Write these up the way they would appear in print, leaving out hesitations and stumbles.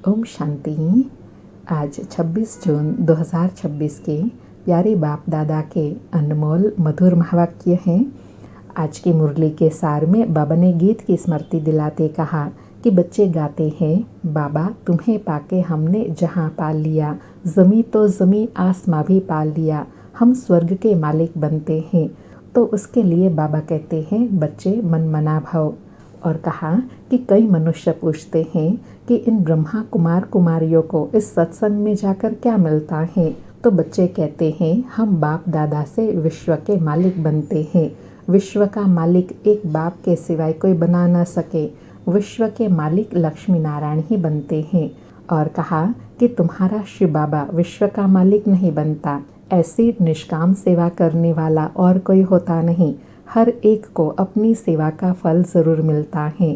ओम शांति। आज 26 जून 2026 के प्यारे बाप दादा के अनमोल मधुर महावाक्य हैं। आज की मुरली के सार में बाबा ने गीत की स्मृति दिलाते कहा कि बच्चे गाते हैं, बाबा तुम्हें पाके हमने जहां पाल लिया, ज़मी तो ज़मी आसमां भी पाल लिया, हम स्वर्ग के मालिक बनते हैं। तो उसके लिए बाबा कहते हैं बच्चे मन मना भव। और कहा कि कई मनुष्य पूछते हैं कि इन ब्रह्मा कुमार कुमारियों को इस सत्संग में जाकर क्या मिलता है। तो बच्चे कहते हैं हम बाप दादा से विश्व के मालिक बनते हैं। विश्व का मालिक एक बाप के सिवाय कोई बना न सके। विश्व के मालिक लक्ष्मी नारायण ही बनते हैं। और कहा कि तुम्हारा शिव बाबा विश्व का मालिक नहीं बनता। ऐसी निष्काम सेवा करने वाला और कोई होता नहीं। हर एक को अपनी सेवा का फल ज़रूर मिलता है।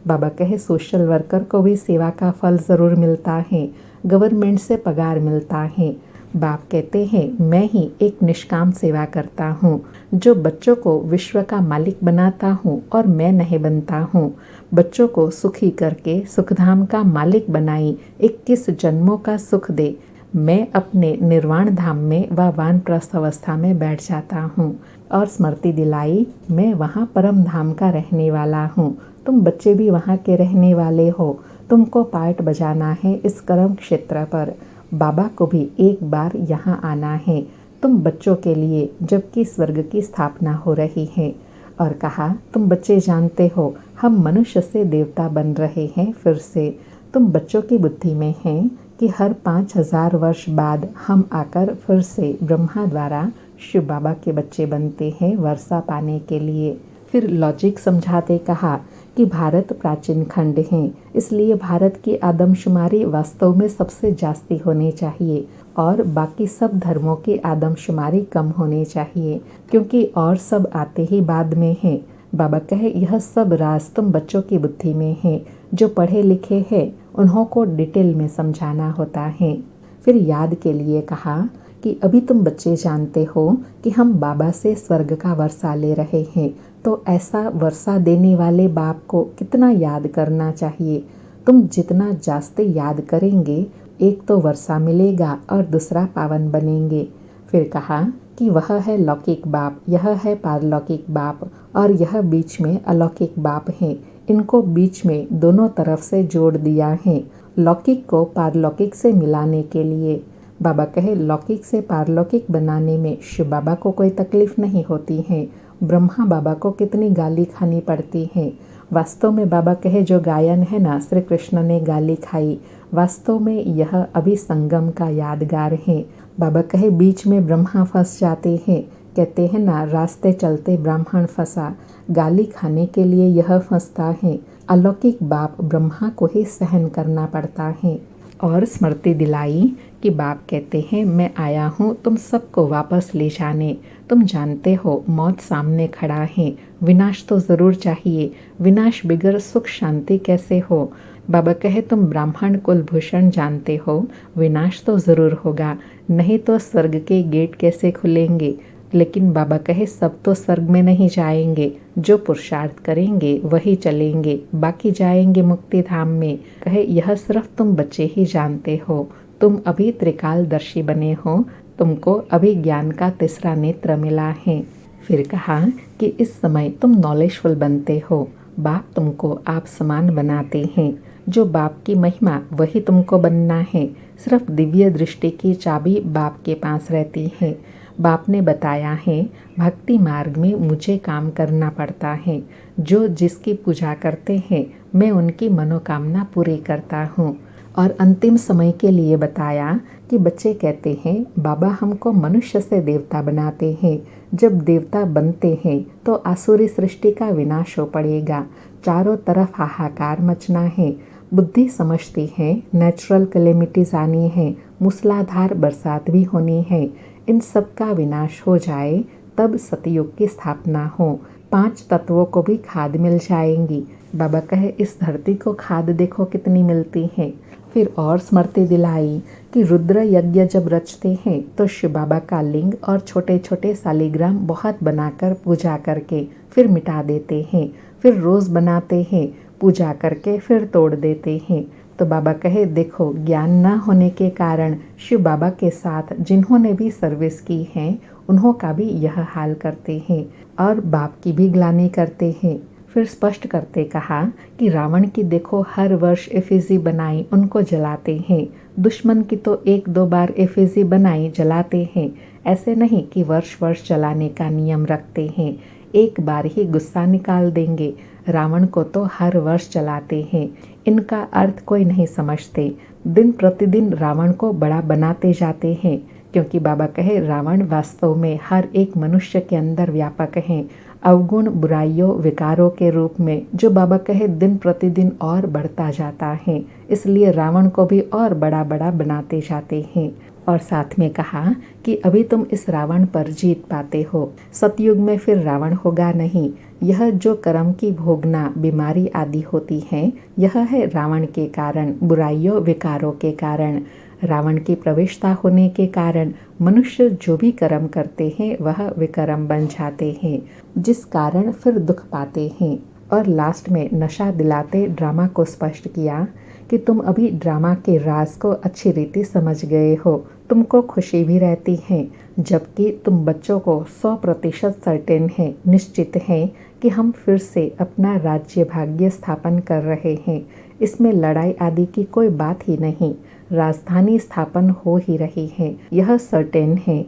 बाबा कहे सोशल वर्कर को भी सेवा का फल ज़रूर मिलता है, गवर्नमेंट से पगार मिलता है। बाप कहते हैं मैं ही एक निष्काम सेवा करता हूँ, जो बच्चों को विश्व का मालिक बनाता हूँ और मैं नहीं बनता हूँ। बच्चों को सुखी करके सुखधाम का मालिक बनाई 21 जन्मों का सुख दे। मैं अपने निर्वाण धाम में व वानप्रस्थ अवस्था में बैठ जाता हूँ और स्मृति दिलाई मैं वहाँ परम धाम का रहने वाला हूँ। तुम बच्चे भी वहाँ के रहने वाले हो। तुमको पार्ट बजाना है इस कर्म क्षेत्र पर। बाबा को भी एक बार यहाँ आना है तुम बच्चों के लिए, जबकि स्वर्ग की स्थापना हो रही है। और कहा तुम बच्चे जानते हो हम मनुष्य से देवता बन रहे हैं फिर से। तुम बच्चों की बुद्धि में हैं कि हर 5000 वर्ष बाद हम आकर फिर से ब्रह्मा द्वारा शिव बाबा के बच्चे बनते हैं वर्षा पाने के लिए। फिर लॉजिक समझाते कहा कि भारत प्राचीन खंड है, इसलिए भारत की आदमशुमारी वास्तव में सबसे जास्ती होनी चाहिए और बाकी सब धर्मों की आदमशुमारी कम होनी चाहिए, क्योंकि और सब आते ही बाद में है। बाबा कहे यह सब राज तुम बच्चों की बुद्धि में है। जो पढ़े लिखे हैं उन्हों को डिटेल में समझाना होता है। फिर याद के लिए कहा कि अभी तुम बच्चे जानते हो कि हम बाबा से स्वर्ग का वर्षा ले रहे हैं, तो ऐसा वर्षा देने वाले बाप को कितना याद करना चाहिए। तुम जितना जास्ती याद करेंगे, एक तो वर्षा मिलेगा और दूसरा पावन बनेंगे। फिर कहा कि वह है लौकिक बाप, यह है पारलौकिक बाप और यह बीच में अलौकिक बाप है। इनको बीच में दोनों तरफ से जोड़ दिया है, लौकिक को पारलौकिक से मिलाने के लिए। बाबा कहे लौकिक से पारलौकिक बनाने में शिव बाबा को कोई तकलीफ नहीं होती है। ब्रह्मा बाबा को कितनी गाली खानी पड़ती है। वास्तव में बाबा कहे जो गायन है ना, श्री कृष्ण ने गाली खाई, वास्तव में यह अभी संगम का यादगार है। बाबा कहे बीच में ब्रह्मा फंस जाते हैं, कहते हैं ना रास्ते चलते ब्राह्मण फंसा। गाली खाने के लिए यह फंसता है। अलौकिक बाप ब्रह्मा को ही सहन करना पड़ता है। और स्मृति दिलाई कि बाप कहते हैं मैं आया हूँ तुम सबको वापस ले जाने। तुम जानते हो मौत सामने खड़ा है, विनाश तो ज़रूर चाहिए। विनाश बिगर सुख शांति कैसे हो। बाबा कहे तुम ब्राह्मण कुलभूषण जानते हो, विनाश तो ज़रूर होगा, नहीं तो स्वर्ग के गेट कैसे खुलेंगे। लेकिन बाबा कहे सब तो स्वर्ग में नहीं जाएंगे, जो पुरुषार्थ करेंगे वही चलेंगे, बाकी जाएंगे मुक्ति धाम में। कहे यह सिर्फ तुम बच्चे ही जानते हो, तुम अभी त्रिकालदर्शी बने हो, तुमको अभी ज्ञान का तीसरा नेत्र मिला है। फिर कहा कि इस समय तुम नॉलेजफुल बनते हो, बाप तुमको आप समान बनाते हैं। जो बाप की महिमा वही तुमको बनना है। सिर्फ दिव्य दृष्टि की चाबी बाप के पास रहती है। बाप ने बताया है भक्ति मार्ग में मुझे काम करना पड़ता है। जो जिसकी पूजा करते हैं मैं उनकी मनोकामना पूरी करता हूँ। और अंतिम समय के लिए बताया कि बच्चे कहते हैं बाबा हमको मनुष्य से देवता बनाते हैं। जब देवता बनते हैं तो आसुरी सृष्टि का विनाश हो पड़ेगा, चारों तरफ हाहाकार मचना है। बुद्धि समझती है नेचुरल कैलेमिटीज आनी है, मूसलाधार बरसात भी होनी है। इन सब का विनाश हो जाए तब सतयुग की स्थापना हो। 5 तत्वों को भी खाद मिल जाएंगी। बाबा कहे इस धरती को खाद देखो कितनी मिलती है। फिर और स्मृति दिलाई कि रुद्र यज्ञ जब रचते हैं तो शिव बाबा का लिंग और छोटे छोटे शालिग्राम बहुत बनाकर पूजा करके फिर मिटा देते हैं। फिर रोज़ बनाते हैं, पूजा करके फिर तोड़ देते हैं। तो बाबा कहे, देखो ज्ञान न होने के कारण शिव बाबा के साथ जिन्होंने भी सर्विस की है उन्हों का भी यह हाल करते हैं और बाप की भी ग्लानि करते हैं। फिर स्पष्ट करते कहा कि रावण की देखो हर वर्ष एफिजी बनाई उनको जलाते हैं, दुश्मन की तो 1-2 बार एफिजी बनाई जलाते हैं। ऐसे नहीं कि वर्ष वर्ष जलाने का नियम रखते हैं, एक बार ही गुस्सा निकाल देंगे। रावण को तो हर वर्ष जलाते हैं। इनका अर्थ कोई नहीं समझते। दिन प्रतिदिन रावण को बड़ा बनाते जाते हैं, क्योंकि बाबा कहे रावण वास्तव में हर एक मनुष्य के अंदर व्यापक हैं, अवगुण बुराइयों विकारों के रूप में, जो बाबा कहे दिन प्रतिदिन और बढ़ता जाता है। इसलिए रावण को भी और बड़ा बड़ा बनाते जाते हैं। और साथ में कहा कि अभी तुम इस रावण पर जीत पाते हो, सतयुग में फिर रावण होगा नहीं। यह जो कर्म की भोगना बीमारी आदि होती है, यह है रावण के कारण, बुराइयों विकारों के कारण। रावण की प्रवेशता होने के कारण मनुष्य जो भी कर्म करते हैं वह विकर्म बन जाते हैं, जिस कारण फिर दुख पाते हैं। और लास्ट में नशा दिलाते ड्रामा को स्पष्ट किया कि तुम अभी ड्रामा के राज को अच्छी रीति समझ गए हो, तुमको खुशी भी रहती है, जबकि तुम बच्चों को 100% सर्टेन है, निश्चित है कि हम फिर से अपना राज्य भाग्य स्थापन कर रहे हैं। इसमें लड़ाई आदि की कोई बात ही नहीं, राजधानी स्थापन हो ही रही है, यह सर्टेन है।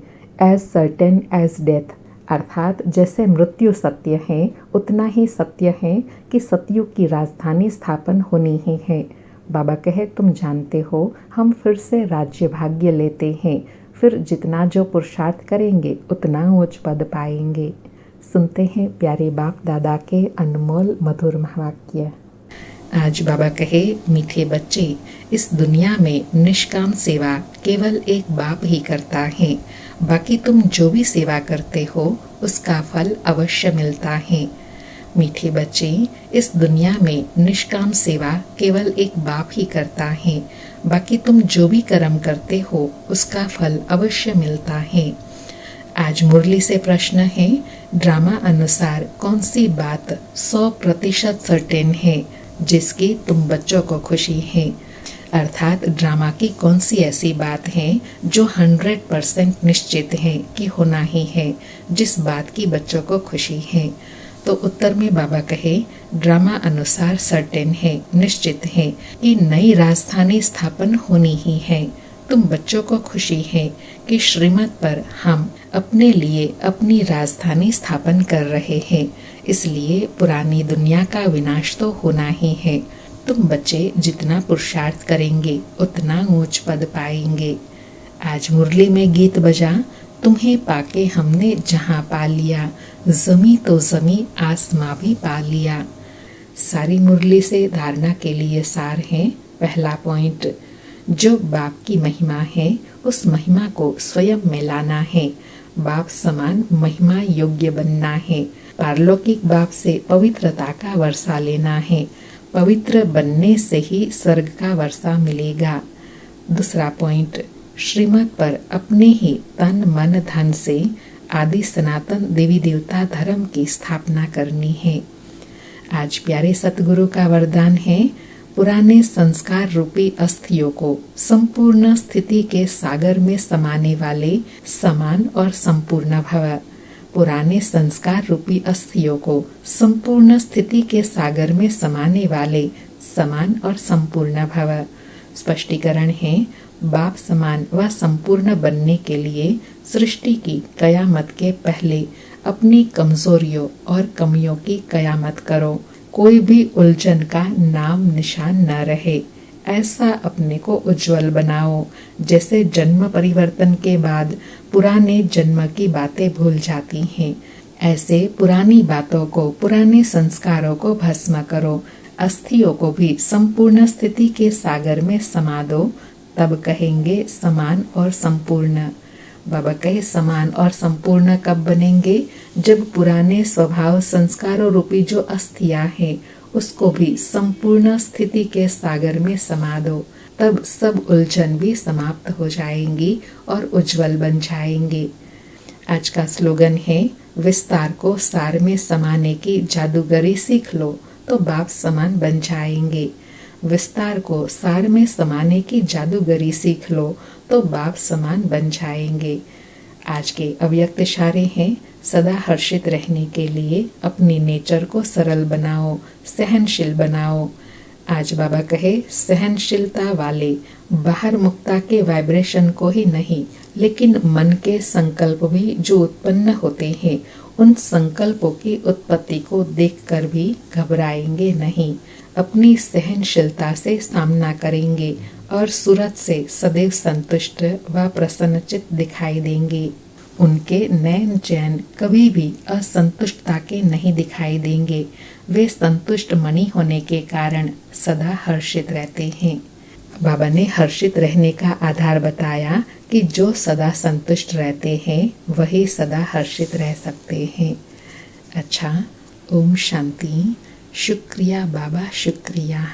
एज सर्टेन एज डेथ, अर्थात जैसे मृत्यु सत्य है उतना ही सत्य है कि सतयुग की राजधानी स्थापन होनी ही है। बाबा कहे तुम जानते हो हम फिर से राज्य भाग्य लेते हैं, फिर जितना जो पुरुषार्थ करेंगे उतना उच्च पद पाएंगे। सुनते हैं प्यारे बाप दादा के अनमोल मधुर महावाक्य। आज बाबा कहे, मीठे बच्चे, इस दुनिया में निष्काम सेवा केवल एक बाप ही करता है, बाकी तुम जो भी सेवा करते हो उसका फल अवश्य मिलता है। मीठे बच्चे, इस दुनिया में निष्काम सेवा केवल एक बाप ही करता है, बाकी तुम जो भी कर्म करते हो उसका फल अवश्य मिलता है। आज मुरली से प्रश्न है, ड्रामा अनुसार कौन सी बात 100% सर्टेन है जिसकी तुम बच्चों को खुशी है, अर्थात ड्रामा की कौन सी ऐसी बात है जो 100% निश्चित है कि होना ही है, जिस बात की बच्चों को खुशी है। तो उत्तर में बाबा कहे, ड्रामा अनुसार सर्टेन है, निश्चित है कि नई राजधानी स्थापन होनी ही है। तुम बच्चों को खुशी है कि श्रीमत पर हम अपने लिए अपनी राजधानी स्थापन कर रहे हैं, इसलिए पुरानी दुनिया का विनाश तो होना ही है। तुम बच्चे जितना पुरुषार्थ करेंगे उतना ऊंच पद पाएंगे। आज मुरली में गीत बजा, तुम्हें पाके हमने जहां पा लिया, जमी तो जमी आसमां भी पा लिया। सारी मुरली से धारणा के लिए सार है। पहला पॉइंट, जो बाप की महिमा है उस महिमा को स्वयं में लाना है, बाप समान महिमा योग्य बनना है, पारलौकिक बाप से पवित्रता का वर्षा लेना है, पवित्र बनने से ही स्वर्ग का वर्षा मिलेगा। दूसरा पॉइंट, श्रीमत पर अपने ही तन मन धन से आदि सनातन देवी देवता धर्म की स्थापना करनी है। आज प्यारे सतगुरु का वरदान है, पुराने संस्कार रूपी अस्थियों को संपूर्ण स्थिति के सागर में समाने वाले समान और संपूर्ण भव। पुराने संस्कार रूपी अस्थियों को संपूर्ण स्थिति के सागर में समाने वाले समान और संपूर्ण भव। स्पष्टीकरण है, बाप समान व संपूर्ण बनने के लिए सृष्टि की कयामत के पहले अपनी कमजोरियों और कमियों की कयामत करो, कोई भी उलझन का नाम निशान न रहे। ऐसा अपने को उज्जवल बनाओ जैसे जन्म परिवर्तन के बाद पुराने जन्म की बातें भूल जाती हैं। ऐसे पुरानी बातों को, पुराने संस्कारों को भस्म करो, अस्थियों को भी संपूर्ण स्थिति के सागर में समा दो, तब कहेंगे समान और संपूर्ण। बाबा कहे, समान और संपूर्ण कब बनेंगे? जब पुराने स्वभाव संस्कारों रूपी जो अस्थियां हैं उसको भी संपूर्ण स्थिति के सागर में समा दो, तब सब उलझन भी समाप्त हो जाएंगी और उज्जवल बन जाएंगे। आज का स्लोगन है, विस्तार को सार में समाने की जादूगरी सीख लो तो बाप समान बन जाएंगे। विस्तार को सार में समाने की जादूगरी सीख लो तो बाप समान बन जाएंगे। आज के अव्यक्त इशारे हैं, सदा हर्षित रहने के लिए अपनी नेचर को सरल बनाओ, सहनशील बनाओ। आज बाबा कहे सहनशीलता वाले बाहर मुक्ता के वाइब्रेशन को ही नहीं, लेकिन मन के संकल्प भी जो उत्पन्न होते हैं, उन संकल्पों की उत्पत्ति को देखकर भी घबराएंगे नहीं। अपनी सहनशीलता से सामना करेंगे और सूरत से सदैव संतुष्ट व प्रसन्नचित दिखाई देंगे। उनके नैन चैन कभी भी असंतुष्टता के नहीं दिखाई देंगे। वे संतुष्ट मणि होने के कारण सदा हर्षित रहते हैं। बाबा ने हर्षित रहने का आधार बताया कि जो सदा संतुष्ट रहते हैं वही सदा हर्षित रह सकते हैं। अच्छा, ओम शांति। शुक्रिया बाबा, शुक्रिया।